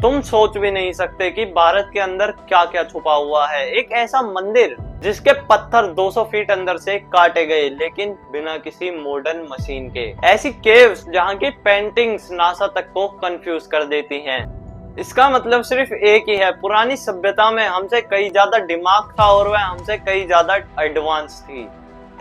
तुम सोच भी नहीं सकते कि भारत के अंदर क्या क्या छुपा हुआ है। एक ऐसा मंदिर जिसके पत्थर 200 फीट अंदर से काटे गए, लेकिन बिना किसी मॉडर्न मशीन के। ऐसी केव्स जहाँ की पेंटिंग्स नासा तक को कंफ्यूज कर देती हैं। इसका मतलब सिर्फ एक ही है, पुरानी सभ्यता में हमसे कई ज्यादा दिमाग था और वह हमसे कई ज्यादा एडवांस थी।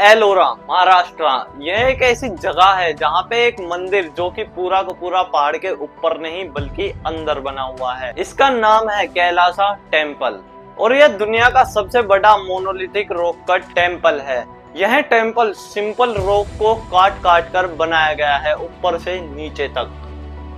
एलोरा, महाराष्ट्र, यह एक ऐसी जगह है जहाँ पे एक मंदिर जो कि पूरा का पूरा पहाड़ के ऊपर नहीं बल्कि अंदर बना हुआ है। इसका नाम है कैलासा टेम्पल और यह दुनिया का सबसे बड़ा मोनोलिथिक रॉक कट टेम्पल है। यह टेम्पल सिंपल रॉक को काट काट कर बनाया गया है ऊपर से नीचे तक।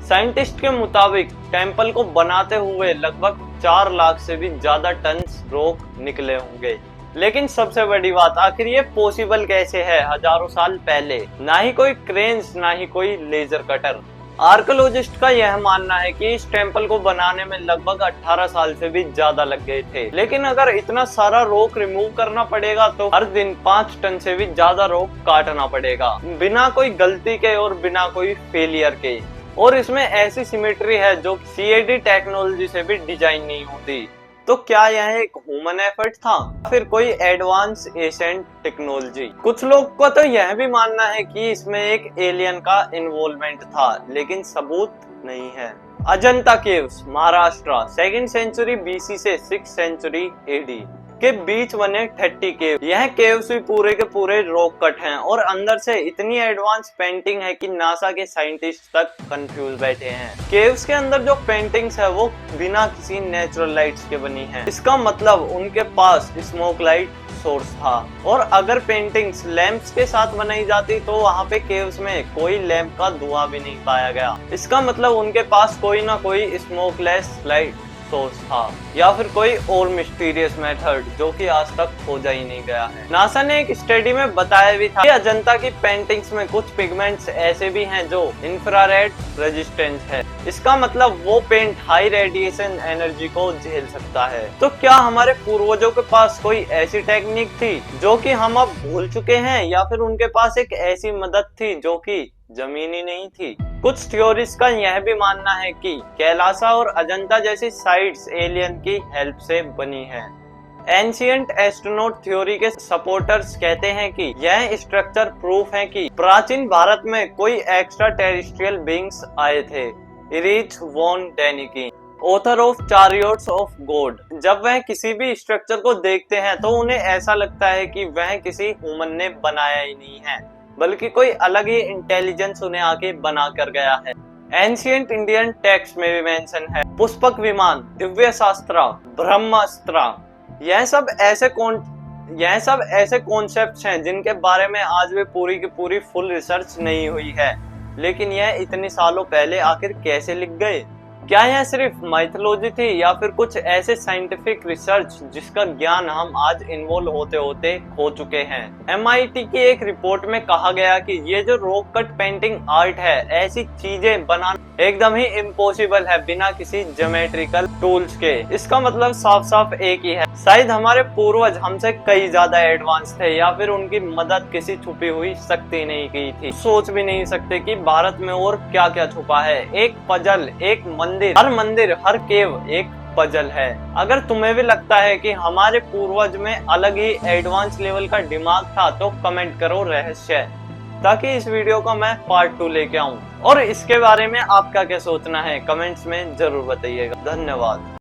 साइंटिस्ट के मुताबिक टेम्पल को बनाते हुए लगभग 4 लाख से भी ज्यादा टन रॉक निकले होंगे। लेकिन सबसे बड़ी बात, आखिर ये पॉसिबल कैसे है हजारों साल पहले? ना ही कोई क्रेन्स, ना ही कोई लेजर कटर। आर्कियोलॉजिस्ट का यह मानना है कि इस टेम्पल को बनाने में लगभग 18 साल से भी ज्यादा लग गए थे। लेकिन अगर इतना सारा रॉक रिमूव करना पड़ेगा तो हर दिन 5 टन से भी ज्यादा रॉक काटना पड़ेगा, बिना कोई गलती के और बिना कोई फेलियर के। और इसमें ऐसी सिमेट्री है जो CAD टेक्नोलॉजी से भी डिजाइन नहीं होती। तो क्या यह एक ह्यूमन एफर्ट था, फिर कोई एडवांस एशियन टेक्नोलॉजी? कुछ लोग को तो यह भी मानना है कि इसमें एक एलियन का इन्वॉल्वमेंट था, लेकिन सबूत नहीं है। Ajanta caves, Maharashtra, 2nd century BC से 6th सेंचुरी AD के बीच बने 30 केव। यह केव्स भी पूरे के पूरे रॉक कट हैं और अंदर से इतनी एडवांस पेंटिंग है कि नासा के साइंटिस्ट तक कंफ्यूज बैठे हैं। केव्स के अंदर जो पेंटिंग्स है वो बिना किसी नेचुरल लाइट्स के बनी है। इसका मतलब उनके पास स्मोक लाइट सोर्स था, और अगर पेंटिंग्स लैंप्स के साथ बनाई जाती तो वहाँ पे केव्स में कोई लैंप का धुआं भी नहीं पाया गया। इसका मतलब उनके पास कोई ना कोई स्मोकलेस लाइट सोर्स था, या फिर कोई और मिस्टीरियस मेथड जो कि आज तक खोजा ही नहीं गया है। नासा ने एक स्टडी में बताया भी था कि अजंता की पेंटिंग्स में कुछ पिगमेंट्स ऐसे भी हैं जो इंफ्रारेड रेजिस्टेंस है। इसका मतलब वो पेंट हाई रेडिएशन एनर्जी को झेल सकता है। तो क्या हमारे पूर्वजों के पास कोई ऐसी टेक्निक थी जो कि हम अब भूल चुके हैं, या फिर उनके पास एक ऐसी मदद थी जो कि जमीन ही नहीं थी? कुछ थ्योरीज का यह भी मानना है कि कैलासा और अजंता जैसी साइट्स एलियन की हेल्प से बनी है। एंशिएंट एस्ट्रोनॉट थ्योरी के सपोर्टर्स कहते हैं कि यह स्ट्रक्चर प्रूफ है कि प्राचीन भारत में कोई एक्स्ट्रा टेरेस्ट्रियल बीइंग्स आए थे। Erich von Daniken, author of chariots of god, जब वह किसी भी स्ट्रक्चर को देखते हैं तो उन्हें ऐसा लगता है कि वह किसी ह्यूमन ने बनाया ही नहीं है, बल्कि कोई अलग ही इंटेलिजेंस उन्हें आके बना कर गया है। एंशिएंट इंडियन टेक्स्ट में भी मेंशन है। पुष्पक विमान, दिव्य शास्त्र, ब्रह्मास्त्र, यह सब ऐसे कॉन्सेप्ट्स हैं जिनके बारे में आज भी पूरी की पूरी फुल रिसर्च नहीं हुई है। लेकिन यह इतने सालों पहले आखिर कैसे लिख गए? क्या यह सिर्फ माइथोलॉजी थी, या फिर कुछ ऐसे साइंटिफिक रिसर्च जिसका ज्ञान हम आज इन्वॉल्व होते होते खो चुके हैं? MIT की एक रिपोर्ट में कहा गया कि ये जो रॉक कट पेंटिंग आर्ट है, ऐसी चीजें बनाना एकदम ही इम्पॉसिबल है बिना किसी ज्योमेट्रिकल टूल्स के। इसका मतलब साफ साफ एक ही है, शायद हमारे पूर्वज हमसे कई ज्यादा एडवांस थे, या फिर उनकी मदद किसी छुपी हुई शक्ति नहीं की थी। सोच भी नहीं सकते कि भारत में और क्या क्या छुपा है। एक पजल, एक मंदिर, हर केव एक पजल है। अगर तुम्हें भी लगता है कि हमारे पूर्वज में अलग ही एडवांस लेवल का दिमाग था तो कमेंट करो रहस्य, ताकि इस वीडियो को मैं पार्ट 2 लेके आऊं। और इसके बारे में आपका क्या सोचना है कमेंट्स में जरूर बताइएगा। धन्यवाद।